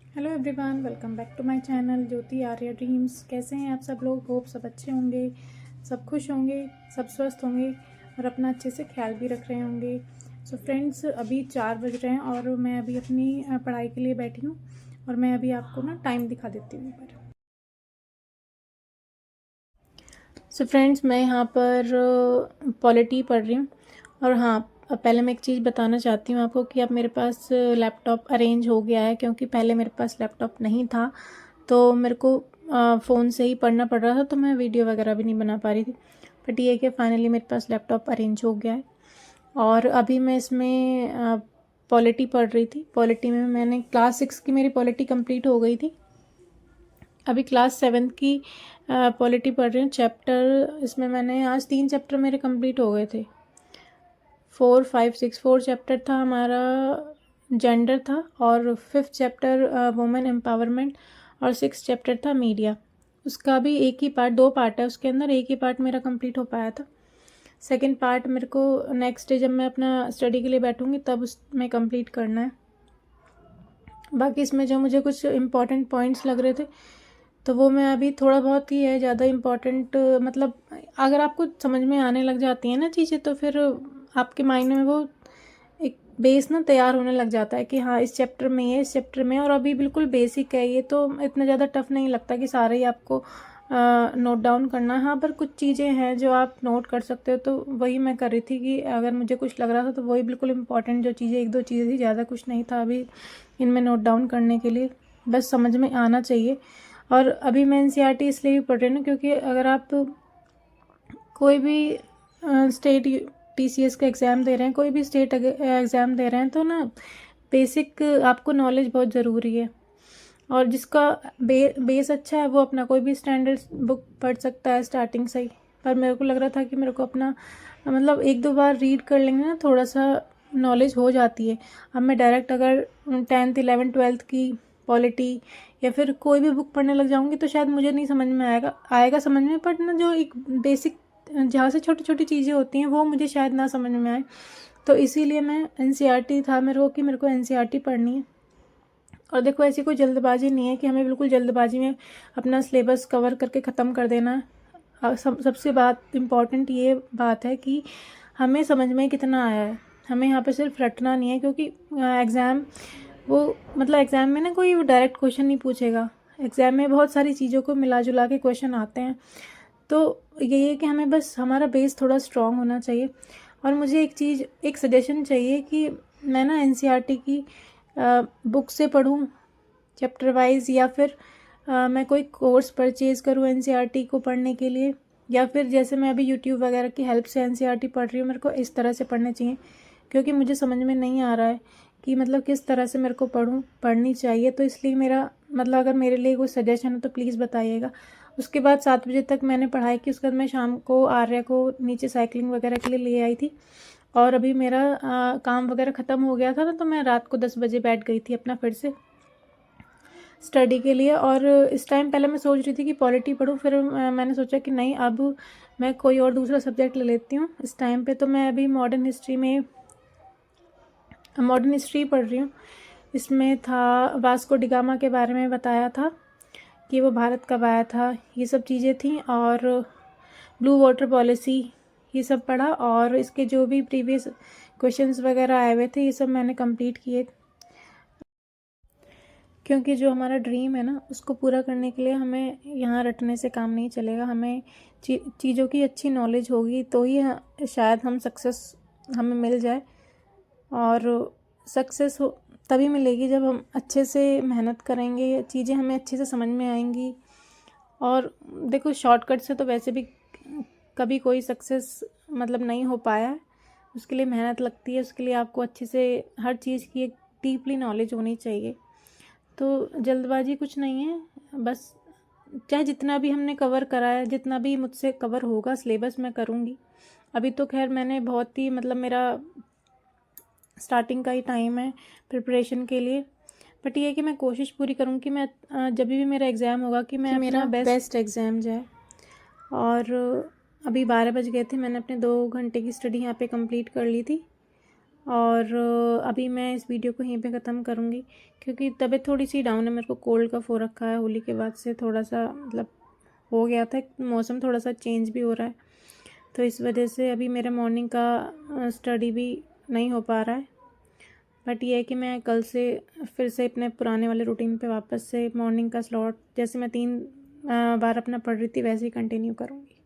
Hello everyone, welcome back to my channel Jyoti Arya dreams. कैसे हैं आप सब लोग? होप सब अच्छे होंगे, सब खुश होंगे, सब स्वस्थ होंगे और अपना अच्छे से ख्याल भी रख रहे होंगे। सो फ्रेंड्स, अभी 4 बज रहे हैं और मैं अभी अपनी पढ़ाई के लिए बैठी हूँ और मैं अभी आपको ना टाइम दिखा देती हूँ ऊपर। सो फ्रेंड्स, मैं यहाँ पर पॉलिटी पढ़ रही हूँ। और हाँ, पहले मैं एक चीज़ बताना चाहती हूँ आपको कि अब मेरे पास लैपटॉप अरेंज हो गया है, क्योंकि पहले मेरे पास लैपटॉप नहीं था तो मेरे को फ़ोन से ही पढ़ना पड़ रहा था, तो मैं वीडियो वगैरह भी नहीं बना पा रही थी। बट ये है कि फाइनली मेरे पास लैपटॉप अरेंज हो गया है और अभी मैं इसमें पॉलिटी पढ़ रही थी। पॉलिटी में मैंने क्लास 6 की मेरी पॉलिटी कंप्लीट हो गई थी। अभी क्लास 7 की पॉलिटी पढ़ रही हूँ। चैप्टर इसमें मैंने आज 3 चैप्टर मेरे कंप्लीट हो गए थे। 4, 5, 6 4 चैप्टर था हमारा, जेंडर था, और 5th चैप्टर वुमेन एम्पावरमेंट, और 6th चैप्टर था मीडिया। उसका भी एक ही पार्ट, 2 पार्ट है उसके अंदर, एक ही पार्ट मेरा कंप्लीट हो पाया था। सेकंड पार्ट मेरे को नेक्स्ट डे जब मैं अपना स्टडी के लिए बैठूंगी तब उसमें कंप्लीट करना है। बाकी इसमें जो मुझे कुछ इम्पॉर्टेंट पॉइंट्स लग रहे थे तो वो मैं अभी, थोड़ा बहुत ही है, ज़्यादा इम्पॉर्टेंट मतलब अगर आपको समझ में आने लग जाती हैं ना चीज़ें तो फिर आपके माइंड में वो एक बेस ना तैयार होने लग जाता है कि हाँ इस चैप्टर में ये, इस चैप्टर में। और अभी बिल्कुल बेसिक है ये, तो इतना ज़्यादा टफ नहीं लगता कि सारे ही आपको नोट डाउन करना है। हाँ, पर कुछ चीज़ें हैं जो आप नोट कर सकते हो, तो वही मैं कर रही थी कि अगर मुझे कुछ लग रहा था तो वही बिल्कुल इम्पॉर्टेंट जो चीज़ें, 1-2 चीज़ें थी, ज़्यादा कुछ नहीं था अभी इनमें नोट डाउन करने के लिए, बस समझ में आना चाहिए। और अभी मैं एनसीईआरटी इसलिए भी पढ़ रही हूँ क्योंकि अगर आप कोई भी स्टेट टीसीएस का एग्ज़ाम दे रहे हैं, कोई भी स्टेट एग्ज़ाम दे रहे हैं, तो ना बेसिक आपको नॉलेज बहुत ज़रूरी है। और जिसका बेस अच्छा है वो अपना कोई भी स्टैंडर्ड बुक पढ़ सकता है स्टार्टिंग से ही। पर मेरे को लग रहा था कि मेरे को अपना मतलब 1-2 बार रीड कर लेंगे ना, थोड़ा सा नॉलेज हो जाती है। अब मैं डायरेक्ट अगर 10th 11th 12th की पॉलिटी या फिर कोई भी बुक पढ़ने लग जाऊंगी तो शायद मुझे नहीं समझ में आएगा समझ में, बट ना जो एक बेसिक जहाँ से छोटी छोटी चीज़ें होती हैं वो मुझे शायद ना समझ में आए। तो इसीलिए मैं एनसीईआरटी था मेरे को कि मेरे को एनसीईआरटी पढ़नी है। और देखो, ऐसी कोई जल्दबाजी नहीं है कि हमें बिल्कुल जल्दबाजी में अपना सिलेबस कवर करके ख़त्म कर देना है। सबसे बात इम्पॉर्टेंट ये बात है कि हमें समझ में कितना आया है। हमें यहाँ पे सिर्फ रटना नहीं है, क्योंकि एग्ज़ाम वो मतलब एग्ज़ाम में ना कोई डायरेक्ट क्वेश्चन नहीं पूछेगा। एग्ज़ाम में बहुत सारी चीज़ों को मिला जुला के क्वेश्चन आते हैं। तो यही है कि हमें बस हमारा बेस थोड़ा स्ट्रॉन्ग होना चाहिए। और मुझे एक सजेशन चाहिए कि मैं ना एनसीईआरटी की बुक से पढूं चैप्टर वाइज, या फिर मैं कोई कोर्स परचेज़ करूं एनसीईआरटी को पढ़ने के लिए, या फिर जैसे मैं अभी यूट्यूब वगैरह की हेल्प से एनसीईआरटी पढ़ रही हूँ, मेरे को इस तरह से पढ़ने चाहिए। क्योंकि मुझे समझ में नहीं आ रहा है कि मतलब किस तरह से मेरे को पढ़नी चाहिए। तो इसलिए मेरा मतलब अगर मेरे लिए कोई सजेशन हो तो प्लीज़ बताइएगा। उसके बाद 7 बजे तक मैंने पढ़ाई की। उसके बाद मैं शाम को आर्या को नीचे साइकिलिंग वगैरह के लिए ले आई थी। और अभी मेरा काम वगैरह ख़त्म हो गया था ना, तो मैं रात को 10 बजे बैठ गई थी अपना फिर से स्टडी के लिए। और इस टाइम पहले मैं सोच रही थी कि पॉलिटी पढूं, फिर मैंने सोचा कि नहीं, अब मैं कोई और दूसरा सब्जेक्ट ले लेती हूँ इस टाइम पे। तो मैं अभी मॉडर्न हिस्ट्री पढ़ रही हूँ। इसमें था वास्को डिगामा के बारे में बताया था कि वो भारत कब आया था, ये सब चीज़ें थी। और ब्लू वाटर पॉलिसी, ये सब पढ़ा। और इसके जो भी प्रीवियस क्वेश्चंस वगैरह आए हुए थे ये सब मैंने कंप्लीट किए। क्योंकि जो हमारा ड्रीम है ना उसको पूरा करने के लिए हमें यहाँ रटने से काम नहीं चलेगा। हमें चीज़ों की अच्छी नॉलेज होगी तो ही शायद हमें मिल जाए। और सक्सेस हो तभी मिलेगी जब हम अच्छे से मेहनत करेंगे, चीज़ें हमें अच्छे से समझ में आएंगी। और देखो, शॉर्टकट से तो वैसे भी कभी कोई सक्सेस मतलब नहीं हो पाया है। उसके लिए मेहनत लगती है, उसके लिए आपको अच्छे से हर चीज़ की एक डीपली नॉलेज होनी चाहिए। तो जल्दबाजी कुछ नहीं है, बस चाहे जितना भी हमने कवर करा है, जितना भी मुझसे कवर होगा सिलेबस मैं करूँगी। अभी तो खैर मैंने बहुत ही मतलब मेरा स्टार्टिंग का ही टाइम है प्रिपरेशन के लिए। बट ये है कि मैं कोशिश पूरी करूँ कि मैं जब भी मेरा एग्ज़ाम होगा कि मैं अपना बेस्ट एग्ज़ाम जाए। और अभी 12 बज गए थे, मैंने अपने 2 घंटे की स्टडी यहाँ पे कंप्लीट कर ली थी। और अभी मैं इस वीडियो को यहीं पे ख़त्म करूँगी क्योंकि तबीयत थोड़ी सी डाउन है। मेरे को कोल्ड कफ हो रखा है, होली के बाद से थोड़ा सा मतलब हो गया था, मौसम थोड़ा सा चेंज भी हो रहा है, तो इस वजह से अभी मेरा मॉर्निंग का स्टडी भी नहीं हो पा रहा है। बट ये है कि मैं कल से फिर से अपने पुराने वाले रूटीन पे वापस से मॉर्निंग का स्लॉट जैसे मैं 3 बार अपना पढ़ रही थी वैसे ही कंटिन्यू करूँगी।